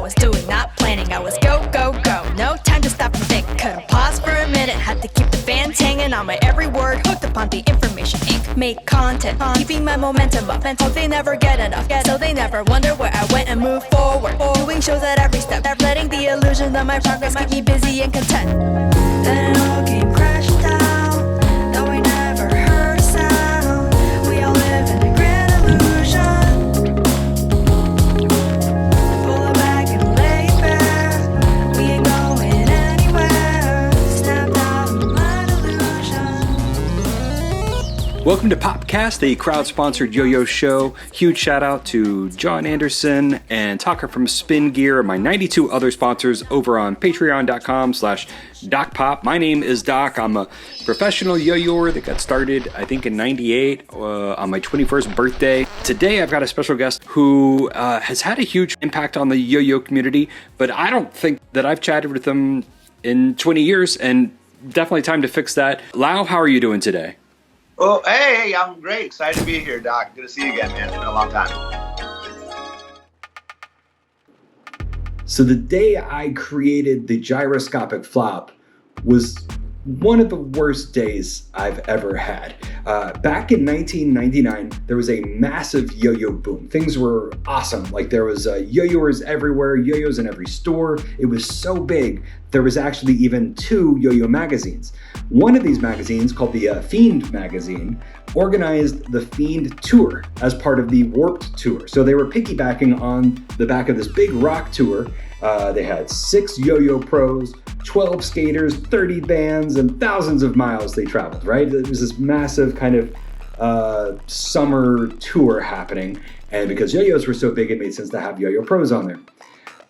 was doing, not planning. I was go, go, go, no time to stop and think. Couldn't pause for a minute, had to keep the fans hanging on my every word, hooked upon the information ink. Make content, keeping my momentum up, and so they never get enough, so they never wonder where I went and move forward. Doing shows at every step, letting the illusion of my progress keep me busy and content. Then it all came crashing down, though I never heard a sound. We all live in a grand illusion. Pull it back and lay it bare. We ain't going anywhere. Snapped out of my delusion. Welcome to Popcast, the crowd-sponsored yo-yo show. Huge shout-out to John Anderson and Tucker from Spin Gear and my 92 other sponsors over on patreon.com/DocPop. My name is Doc. I'm a professional yo-yoer that got started, I think, in 98 on my 21st birthday. Today, I've got a special guest who has had a huge impact on the yo-yo community, but I don't think that I've chatted with him in 20 years, and definitely time to fix that. Lao, how are you doing today? Oh, hey, I'm great. Excited to be here, Doc. Good to see you again, man. It's been a long time. So the day I created the Gyroscopic Flop was one of the worst days I've ever had. Back in 1999, there was a massive yo-yo boom. Things were awesome. Like there was yo-yoers everywhere, yo-yos in every store. It was so big, there was actually even 2 yo-yo magazines. One of these magazines, called the Fiend magazine, organized the Fiend tour as part of the Warped tour. So they were piggybacking on the back of this big rock tour. They had 6 yo-yo pros, 12 skaters, 30 bands, and thousands of miles they traveled, right? It was this massive kind of summer tour happening. And because yo-yos were so big, it made sense to have yo-yo pros on there.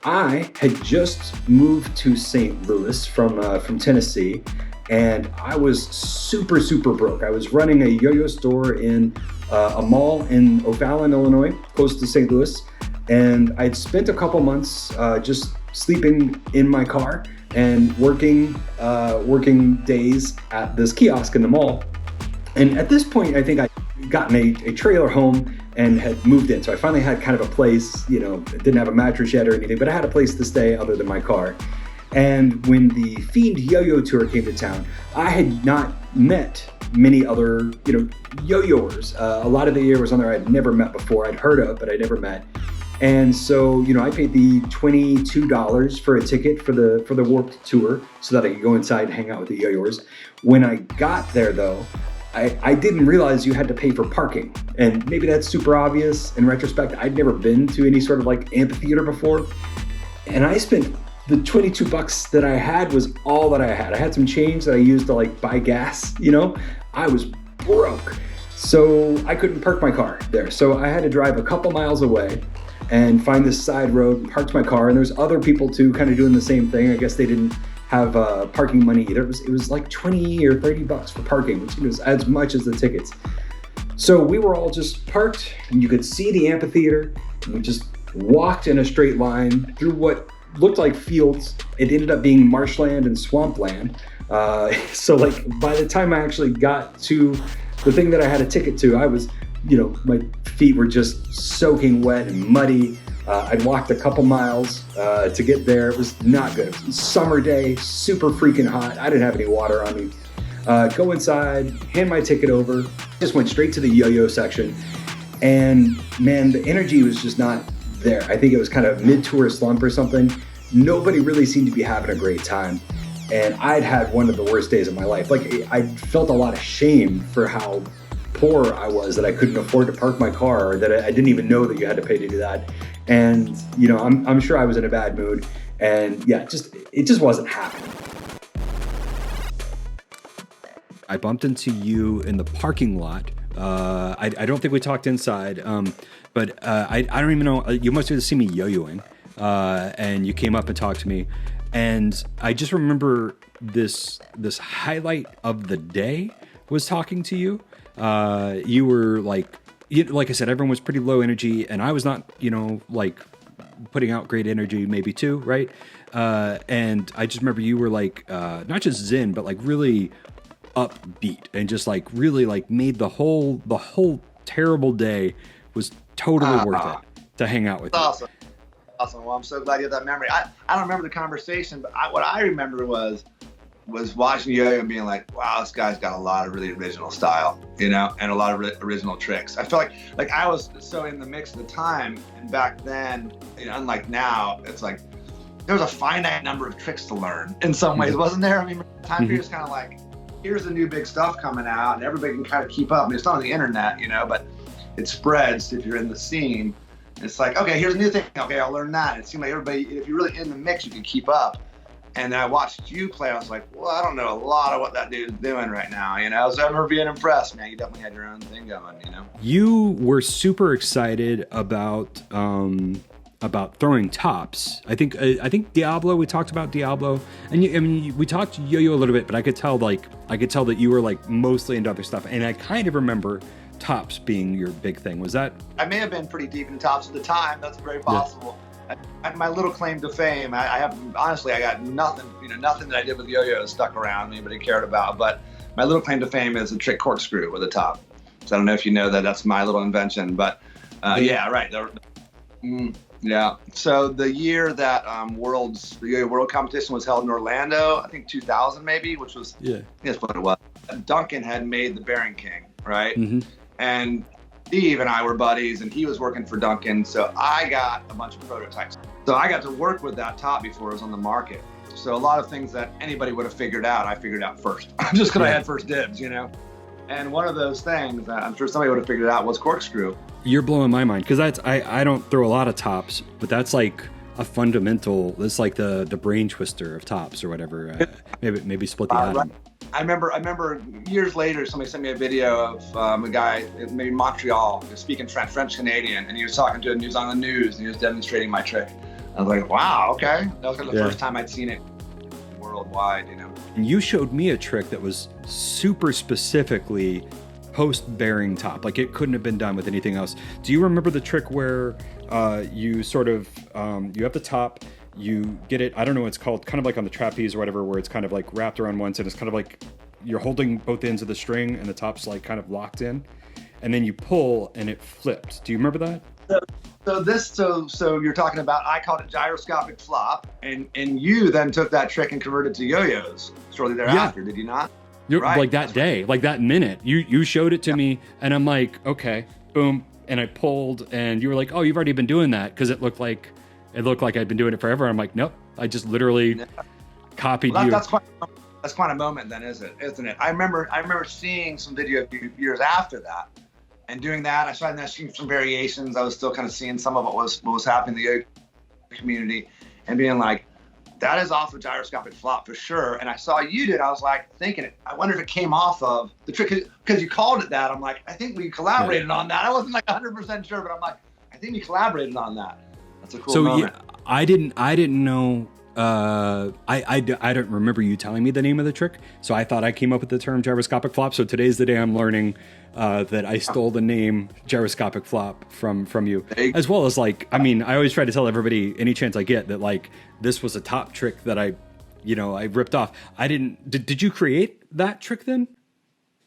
I had just moved to St. Louis from Tennessee, and I was super, super broke. I was running a yo-yo store in a mall in O'Fallon, Illinois, close to St. Louis. And I'd spent a couple months just sleeping in my car and working days at this kiosk in the mall. And at this point, I think I'd gotten a trailer home and had moved in. So I finally had kind of a place, didn't have a mattress yet or anything, but I had a place to stay other than my car. And when the Fiend Yo-Yo Tour came to town, I had not met many other, yo-yoers. A lot of the yo-yoers on there I'd never met before. I'd heard of, but I'd never met. And so, I paid the $22 for a ticket for the Warped Tour so that I could go inside and hang out with the yo-yoers. When I got there, though, I didn't realize you had to pay for parking. And maybe that's super obvious in retrospect. I'd never been to any sort of like amphitheater before. And I spent the $22 that I had was all that I had. I had some change that I used to like buy gas, I was broke. So I couldn't park my car there. So I had to drive a couple miles away and find this side road, parked my car, and there's other people too kind of doing the same thing. I guess they didn't have parking money either. It was like 20 or $30 for parking, which was as much as the tickets. So we were all just parked, and you could see the amphitheater, and we just walked in a straight line through what looked like fields. It ended up being marshland and swampland. So like by the time I actually got to the thing that I had a ticket to, I was, my feet were just soaking wet and muddy. I'd walked a couple miles to get there. It was not good. It was a summer day, super freaking hot. I didn't have any water on me. Go inside, hand my ticket over, just went straight to the yo-yo section. And man, the energy was just not there. I think it was kind of mid-tour slump or something. Nobody really seemed to be having a great time. And I'd had one of the worst days of my life. Like I felt a lot of shame for how poor I was, that I couldn't afford to park my car, or that I didn't even know that you had to pay to do that. And I'm sure I was in a bad mood, and yeah, it just wasn't happening. I bumped into you in the parking lot. I don't think we talked inside, but I don't even know. You must have seen me yo-yoing, and you came up and talked to me, and I just remember this highlight of the day was talking to you. You were like I said, everyone was pretty low energy, and I was not, like putting out great energy, maybe too, right? And I just remember you were like, not just zen, but like really upbeat, and just like really like made the whole terrible day was totally worth it to hang out with you. Awesome. awesome. Well, I'm so glad you have that memory. I don't remember the conversation, but what I remember was watching yo-yo and being like, wow, this guy's got a lot of really original style, and a lot of original tricks. I feel like I was so in the mix at the time, and back then, unlike now, it's like there was a finite number of tricks to learn in some ways, wasn't there? I mean, the time period is kind of like, here's the new big stuff coming out, and everybody can kind of keep up. I mean, it's not on the internet, but it spreads if you're in the scene. It's like, okay, here's a new thing. Okay, I'll learn that. It seemed like everybody, if you're really in the mix, you can keep up. And I watched you play. I was like, well, I don't know a lot of what that dude's doing right now. So I remember being impressed, man. You definitely had your own thing going, You were super excited about throwing tops. I think Diablo. We talked about Diablo, and we talked yo-yo a little bit, but I could tell that you were like mostly into other stuff. And I kind of remember tops being your big thing. Was that? I may have been pretty deep in tops at the time. That's very possible. Yeah. My little claim to fame, I have, honestly, I got nothing, nothing that I did with yo-yo stuck around anybody cared about, but my little claim to fame is a trick corkscrew with a top. So I don't know if you know that that's my little invention, but yeah, right. Yeah. So the year that the yo-yo world competition was held in Orlando, I think 2000 maybe, which was, that's what it was. Duncan had made the Bearing King, right? Mm-hmm. And Steve and I were buddies, and he was working for Duncan, so I got a bunch of prototypes. So I got to work with that top before it was on the market. So a lot of things that anybody would have figured out, I figured out first, just because I had first dibs, And one of those things that I'm sure somebody would have figured out was corkscrew. You're blowing my mind, because I don't throw a lot of tops, but that's like a fundamental. That's like the brain twister of tops or whatever. Maybe split the atom. Right. I remember years later, somebody sent me a video of a guy, maybe Montreal, speaking French Canadian, and he was talking to a news on the news, and he was demonstrating my trick. I was like, wow, okay. That was kind of the first time I'd seen it worldwide, And you showed me a trick that was super specifically post-bearing top. Like, it couldn't have been done with anything else. Do you remember the trick where you sort of, you have the top, you get it, I don't know what it's called, kind of like on the trapeze or whatever, where it's kind of like wrapped around one side. It's kind of like you're holding both ends of the string and the top's like kind of locked in, and then you pull and it flipped. Do you remember that? So you're talking about, I called it gyroscopic flop, and you then took that trick and converted to yo-yos shortly thereafter, did you not? Right. Like that day, like that minute, you showed it to me, and I'm like, okay, boom, and I pulled, and you were like, oh, you've already been doing that, because it looked like I'd been doing it forever. I'm like, nope, I just literally copied you. That's quite a moment then, isn't it? I remember seeing some video a few years after that and doing that. I started seeing some variations. I was still kind of seeing some of what was happening in the yo community and being like, that is off of gyroscopic flop for sure. And I saw you did. I was like thinking, I wonder if it came off of the trick, because you called it that. I'm like, I think we collaborated on that. I wasn't like 100% sure, but I'm like, I think we collaborated on that. That's a cool moment. Yeah, I didn't know. I don't remember you telling me the name of the trick, so I thought I came up with the term gyroscopic flop. So today's the day I'm learning that I stole the name gyroscopic flop from you, as well as like, I mean, I always try to tell everybody any chance I get that like this was a top trick that I ripped off. Did you create that trick then?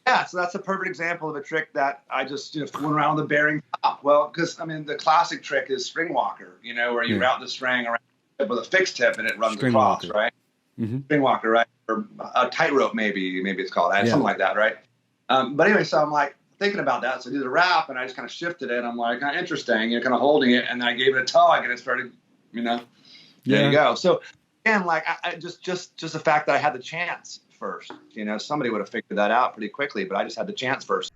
Yeah, so that's a perfect example of a trick that I just went around the bearing top. Well, because I mean the classic trick is string walker, where you route the string around with a fixed tip and it runs string across, walker. Right? Mm-hmm. String walker, right? Or a tightrope, maybe it's called. Something like that, right? But anyway, so I'm like thinking about that. So I did the wrap and I just kind of shifted it. I'm like, kind of interesting, kind of holding it, and then I gave it a tug and it started, there you go. So again, like I just the fact that I had the chance first, somebody would have figured that out pretty quickly, but I just had the chance first.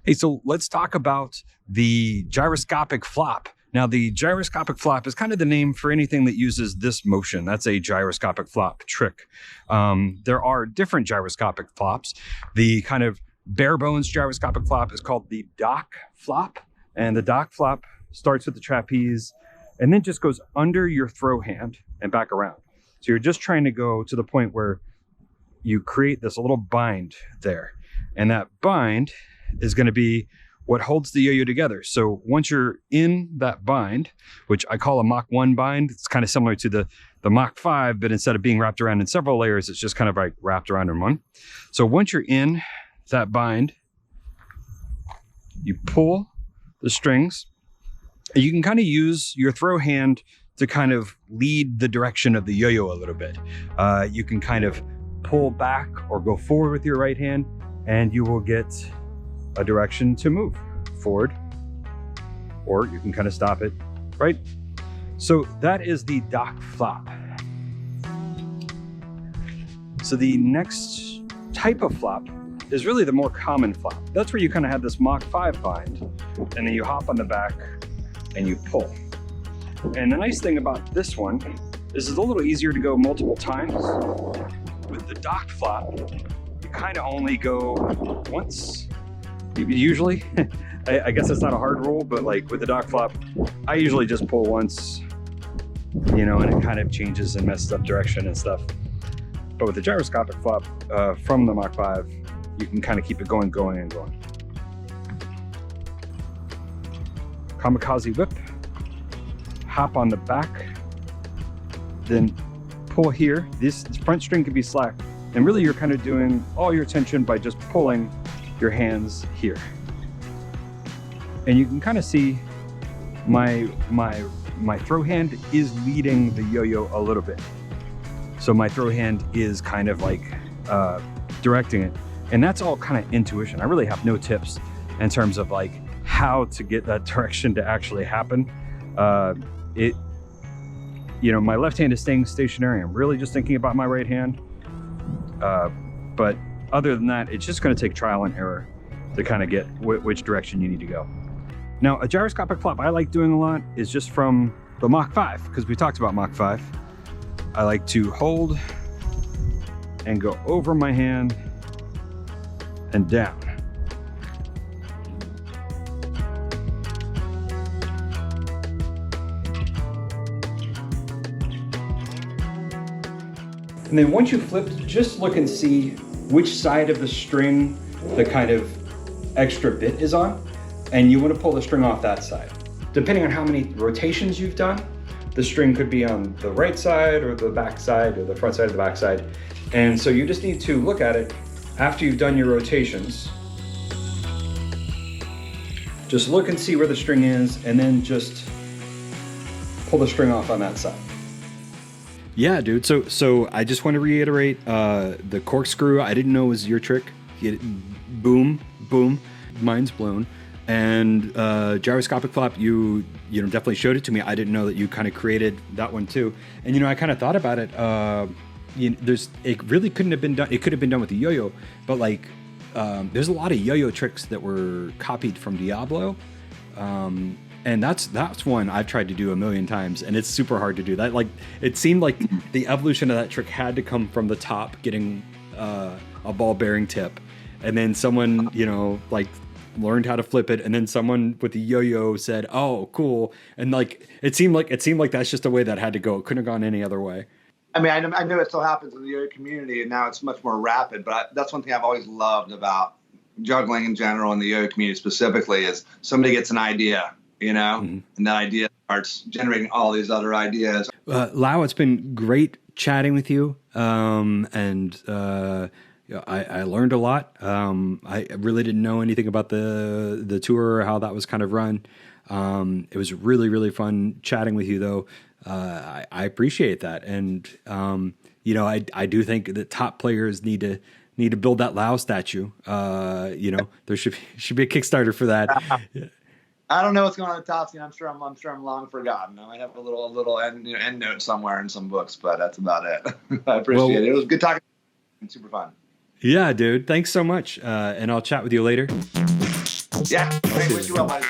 Hey, so let's talk about the gyroscopic flop. Now, the gyroscopic flop is kind of the name for anything that uses this motion. That's a gyroscopic flop trick. There are different gyroscopic flops. The kind of bare bones gyroscopic flop is called the dock flop. And the dock flop starts with the trapeze and then just goes under your throw hand and back around. So you're just trying to go to the point where you create this little bind there. And that bind is going to be what holds the yo-yo together. So once you're in that bind, which I call a Mach 1 bind, it's kind of similar to the Mach 5, but instead of being wrapped around in several layers, it's just kind of like wrapped around in one. So once you're in that bind, you pull the strings, and you can kind of use your throw hand to kind of lead the direction of the yo-yo a little bit. You can kind of pull back or go forward with your right hand, and you will get a direction to move forward, or you can kind of stop it, right? So that is the dock flop. So the next type of flop is really the more common flop. That's where you kind of have this Mach 5 bind, and then you hop on the back and you pull. And the nice thing about this one is it's a little easier to go multiple times. With the dock flop, you kind of only go once, usually. I guess it's not a hard rule, but like with the dock flop, I usually just pull once, you know, and it kind of changes and messes up direction and stuff. But with the gyroscopic flop from the Mach 5, you can kind of keep it going. Kamikaze whip, hop on the back, then pull here. This front string can be slack, and really you're kind of doing all your tension by just pulling your hands here. And you can kind of see my throw hand is leading the yo-yo a little bit. So my throw hand is kind of like directing it. And that's all kind of intuition. I really have no tips in terms of like how to get that direction to actually happen. You know, my left hand is staying stationary. I'm really just thinking about my right hand. But other than that, it's just going to take trial and error to kind of get which direction you need to go. Now, a gyroscopic flop I like doing a lot is just from the Mach 5, because we talked about Mach 5. I like to hold and go over my hand and down. And then once you flip, just look and see which side of the string the kind of extra bit is on, and you want to pull the string off that side. Depending on how many rotations you've done, the string could be on the right side or the back side or the front side or the back side. And so you just need to look at it after you've done your rotations. Just look and see where the string is, and then just pull the string off on that side. Yeah, dude. So I just want to reiterate, the corkscrew, I didn't know was your trick. Boom, boom, mind's blown. And gyroscopic flop, you definitely showed it to me. I didn't know that you kind of created that one too. And I kind of thought about it. It really couldn't have been done. It could have been done with the yo-yo, but like there's a lot of yo-yo tricks that were copied from Diablo. And that's one I've tried to do a million times, and it's super hard to do that. Like, it seemed like the evolution of that trick had to come from the top, getting a ball bearing tip, and then someone, like learned how to flip it, and then someone with the yo-yo said, "Oh, cool," and like it seemed like that's just the way that had to go. It couldn't have gone any other way. I mean, I know it still happens in the yo-yo community, and now it's much more rapid. But that's one thing I've always loved about juggling in general and the yo-yo community specifically is somebody gets an idea. And that idea starts generating all these other ideas. Lao, it's been great chatting with you. I learned a lot. I really didn't know anything about the tour or how that was kind of run. It was really, really fun chatting with you, though. I appreciate that. And, I do think that top players need to build that Lao statue. There should be a Kickstarter for that. I don't know what's going on at the top scene. I'm sure I'm long forgotten. I might have a little end note somewhere in some books, but that's about it. I appreciate it. It was good talking. Super fun. Yeah, dude. Thanks so much. And I'll chat with you later. Yeah. Wish you well, buddy.